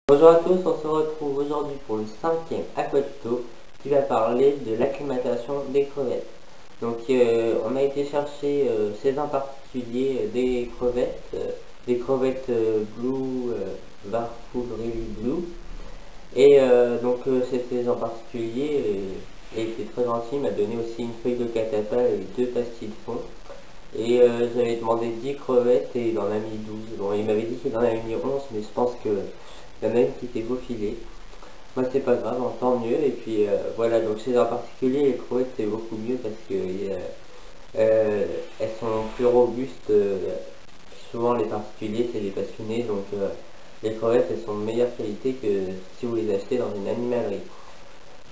Bonjour à tous, on se retrouve aujourd'hui pour le cinquième aquatuto qui va parler de l'acclimatation des crevettes. Donc on a été chercher chez un particulier des crevettes blue, Barful Really Blue. Et chez ces en particulier, il était très gentil, il m'a donné aussi une feuille de catapale avec deux pastilles de fond. Et j'avais demandé 10 crevettes et il en a mis 12. Bon, il m'avait dit qu'il en avait mis 11, mais je pense qu'il y en a une qui était faufilée. Moi, c'est pas grave, hein, tant mieux. Et puis voilà, donc chez un particulier, les crevettes c'est beaucoup mieux parce que elles sont plus robustes. Souvent, les particuliers c'est des passionnés, donc les crevettes elles sont de meilleure qualité que si vous les achetez dans une animalerie.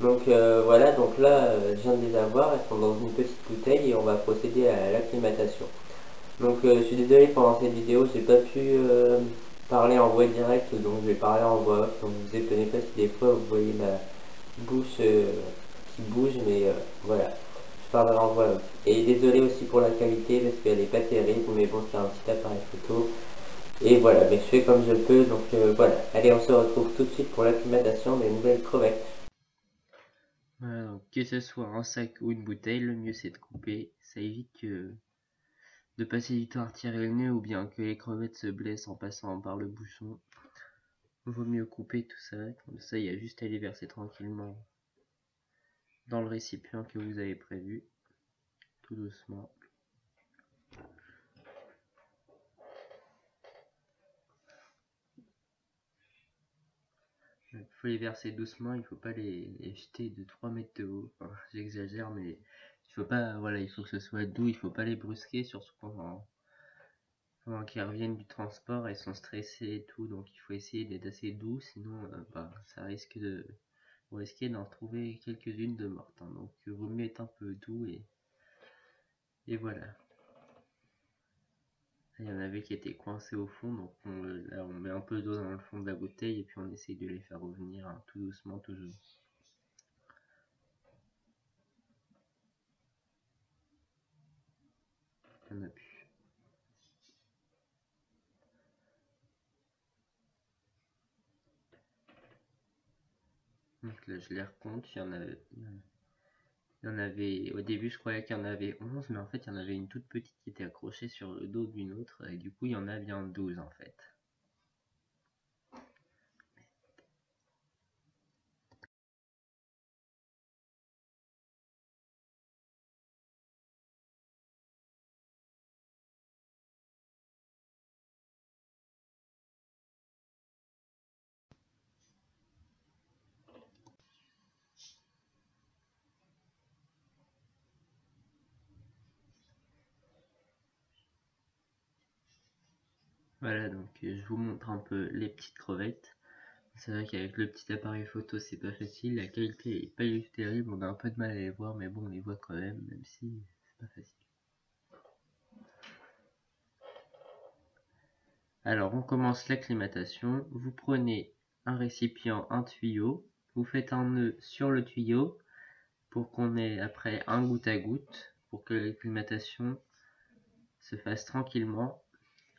Donc voilà, donc là, je viens de les avoir, elles sont dans une petite bouteille et on va procéder à l'acclimatation. Donc je suis désolé pendant cette vidéo, j'ai pas pu parler en voix directe, donc je vais parler en voix off. Donc vous étonnez pas si des fois vous voyez ma bouche qui bouge, mais voilà, je parlerai en voix off. Et désolé aussi pour la qualité parce qu'elle est pas terrible, mais bon c'est un petit appareil photo. Et voilà, mais je fais comme je peux, donc voilà. Allez, on se retrouve tout de suite pour l'acclimatation des nouvelles crevettes. Voilà, donc que ce soit un sac ou une bouteille, le mieux c'est de couper. Ça évite de passer du temps à retirer le nœud ou bien que les crevettes se blessent en passant par le bouchon. Vaut mieux couper tout ça. Comme ça, il y a juste à les verser tranquillement dans le récipient que vous avez prévu, tout doucement. Il faut les verser doucement, il ne faut pas les jeter de 3 mètres de haut. Enfin, j'exagère, mais il faut pas, voilà, il faut que ce soit doux, il ne faut pas les brusquer, surtout pendant qu'ils reviennent du transport, elles sont stressées et tout, donc il faut essayer d'être assez doux, sinon ça risque de vous risquez d'en retrouver quelques-unes de mortes, hein. Donc vaut mieux être un peu doux et voilà. Il y en avait qui étaient coincés au fond, donc là on met un peu d'eau dans le fond de la bouteille et puis on essaye de les faire revenir, hein, tout doucement toujours. Il n'y en a plus. Donc là je les recompte, au début je croyais qu'il y en avait 11, mais en fait il y en avait une toute petite qui était accrochée sur le dos d'une autre, et du coup il y en a bien 12 en fait. Voilà, donc je vous montre un peu les petites crevettes. C'est vrai qu'avec le petit appareil photo c'est pas facile, la qualité est pas terrible, on a un peu de mal à les voir, mais bon on les voit quand même si c'est pas facile. Alors on commence l'acclimatation, vous prenez un récipient, un tuyau, vous faites un nœud sur le tuyau pour qu'on ait après un goutte à goutte, pour que l'acclimatation se fasse tranquillement.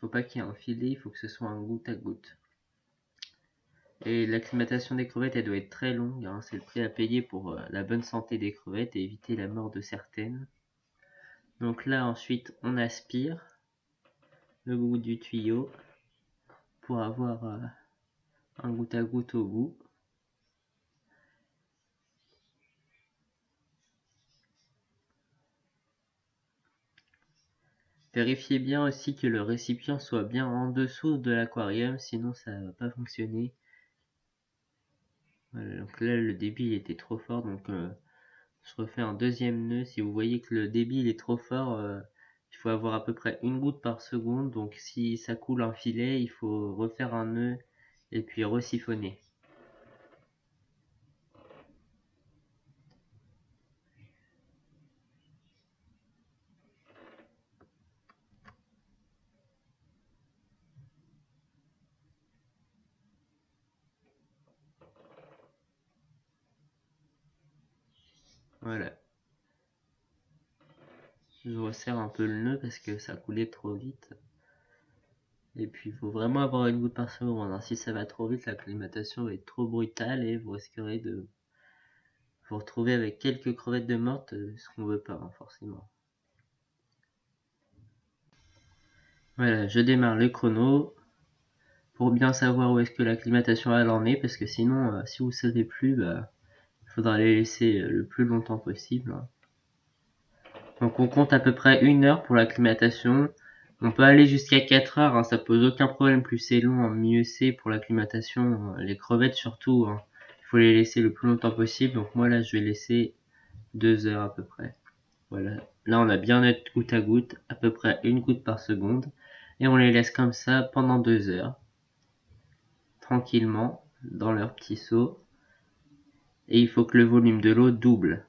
Il ne faut pas qu'il y ait un filet, il faut que ce soit un goutte à goutte. Et l'acclimatation des crevettes, elle doit être très longue, hein, c'est le prix à payer pour la bonne santé des crevettes et éviter la mort de certaines. Donc là ensuite on aspire le bout du tuyau pour avoir un goutte à goutte au bout. Vérifiez bien aussi que le récipient soit bien en dessous de l'aquarium, sinon ça va pas fonctionner. Voilà, donc là le débit était trop fort, donc je refais un deuxième nœud. Si vous voyez que le débit est trop fort, il faut avoir à peu près une goutte par seconde, donc si ça coule un filet, il faut refaire un nœud et puis resiphonner. Voilà. Je resserre un peu le nœud parce que ça coulait trop vite. Et puis il faut vraiment avoir une goutte par seconde, hein. Si ça va trop vite, la climatation va être trop brutale et vous risquerez de vous retrouver avec quelques crevettes de mortes, ce qu'on veut pas, hein, forcément. Voilà, je démarre le chrono pour bien savoir où est-ce que l'acclimatation elle en est, parce que sinon, si vous savez plus, il faudra les laisser le plus longtemps possible. Donc on compte à peu près 1 heure pour l'acclimatation. On peut aller jusqu'à 4 heures, hein, ça pose aucun problème, plus c'est long, mieux c'est pour l'acclimatation. Les crevettes surtout, hein, il faut les laisser le plus longtemps possible. Donc moi là je vais laisser 2 heures à peu près. Voilà, là on a bien notre goutte à goutte, à peu près 1 goutte par seconde. Et on les laisse comme ça pendant 2 heures, tranquillement, dans leur petit seau. Et il faut que le volume de l'eau double.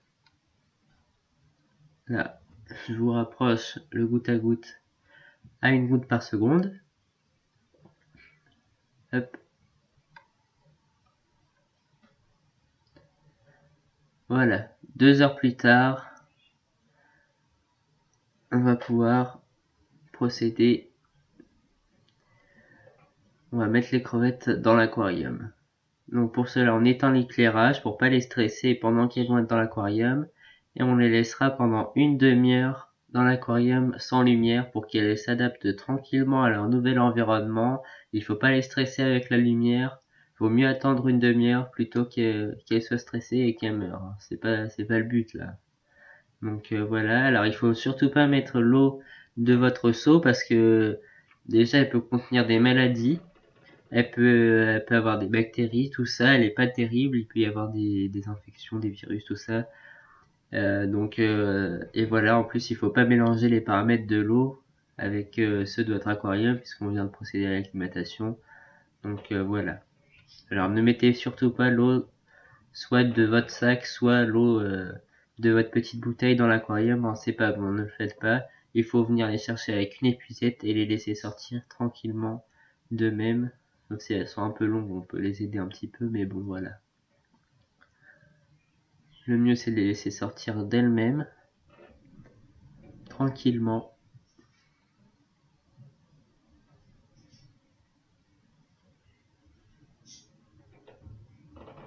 Là, je vous rapproche le goutte à goutte à 1 goutte par seconde. Hop. Voilà, 2 heures plus tard, on va pouvoir procéder. On va mettre les crevettes dans l'aquarium. Donc pour cela, on éteint l'éclairage pour pas les stresser pendant qu'elles vont être dans l'aquarium. Et on les laissera pendant 1 demi-heure dans l'aquarium sans lumière pour qu'elles s'adaptent tranquillement à leur nouvel environnement. Il faut pas les stresser avec la lumière. Vaut mieux attendre 1 demi-heure plutôt qu'elles soient stressées et qu'elles meurent. C'est pas le but là. Donc voilà, alors il faut surtout pas mettre l'eau de votre seau parce que déjà elle peut contenir des maladies, elle peut avoir des bactéries, tout ça, elle est pas terrible, il peut y avoir des infections, des virus, tout ça. Et voilà, en plus il faut pas mélanger les paramètres de l'eau avec ceux de votre aquarium puisqu'on vient de procéder à l'acclimatation. Donc voilà. Alors ne mettez surtout pas l'eau soit de votre sac, soit l'eau de votre petite bouteille dans l'aquarium, hein, c'est pas bon, ne le faites pas. Il faut venir les chercher avec une épuisette et les laisser sortir tranquillement d'eux-mêmes. Donc si elles sont un peu longues, on peut les aider un petit peu, mais bon voilà. Le mieux c'est de les laisser sortir d'elles-mêmes, tranquillement.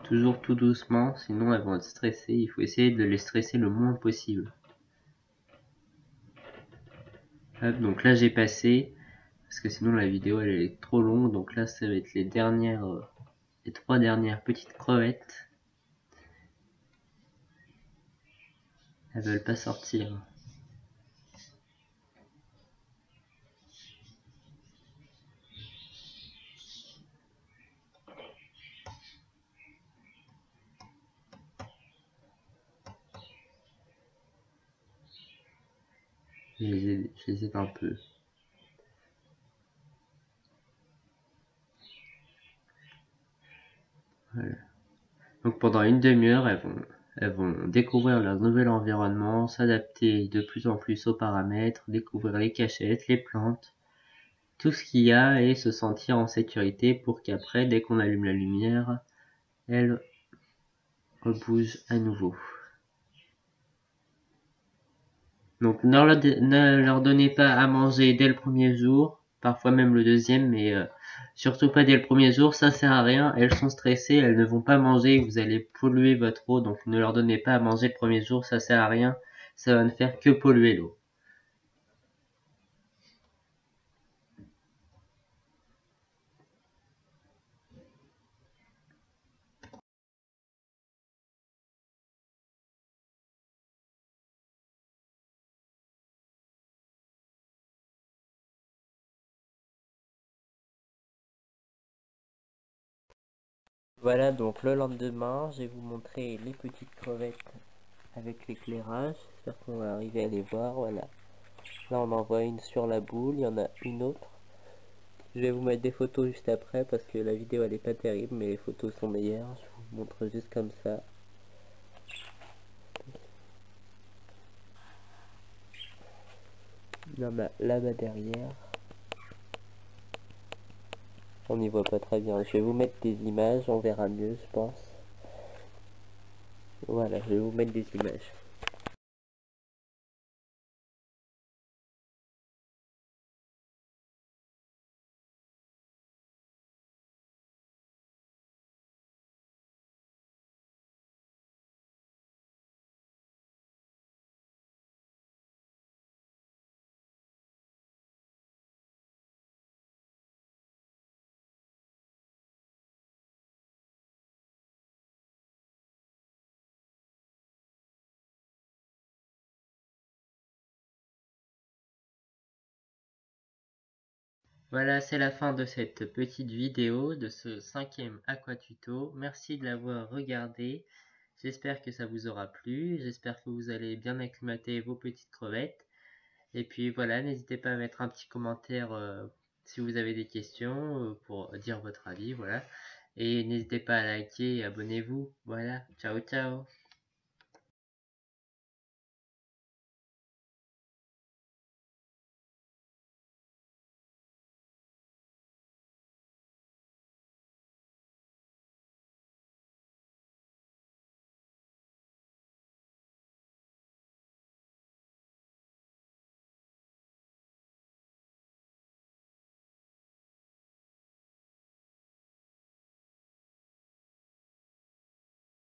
Toujours tout doucement, sinon elles vont être stressées, il faut essayer de les stresser le moins possible. Hop, donc là j'ai passé, parce que sinon la vidéo elle est trop longue, donc là ça va être les 3 dernières petites crevettes. Elles veulent pas sortir. Je les aide un peu. Voilà. Donc pendant 1 demi-heure, elles vont découvrir leur nouvel environnement, s'adapter de plus en plus aux paramètres, découvrir les cachettes, les plantes, tout ce qu'il y a et se sentir en sécurité pour qu'après, dès qu'on allume la lumière, elles rebougent à nouveau. Donc ne leur donnez pas à manger dès le premier jour, parfois même le deuxième, mais surtout pas dès le premier jour, ça sert à rien, elles sont stressées, elles ne vont pas manger, vous allez polluer votre eau, donc ne leur donnez pas à manger le premier jour, ça sert à rien, ça va ne faire que polluer l'eau. Voilà, donc le lendemain, je vais vous montrer les petites crevettes avec l'éclairage. J'espère qu'on va arriver à les voir, voilà. Là on en voit une sur la boule, il y en a une autre. Je vais vous mettre des photos juste après parce que la vidéo elle est pas terrible, mais les photos sont meilleures. Je vous montre juste comme ça. Là-bas derrière. On n'y voit pas très bien. Je vais vous mettre des images, on verra mieux je pense. Voilà, je vais vous mettre des images. Voilà, c'est la fin de cette petite vidéo, de ce 5e aquatuto. Merci de l'avoir regardé. J'espère que ça vous aura plu. J'espère que vous allez bien acclimater vos petites crevettes. Et puis voilà, n'hésitez pas à mettre un petit commentaire si vous avez des questions pour dire votre avis. Voilà. Et n'hésitez pas à liker et abonnez-vous. Voilà. Ciao, ciao.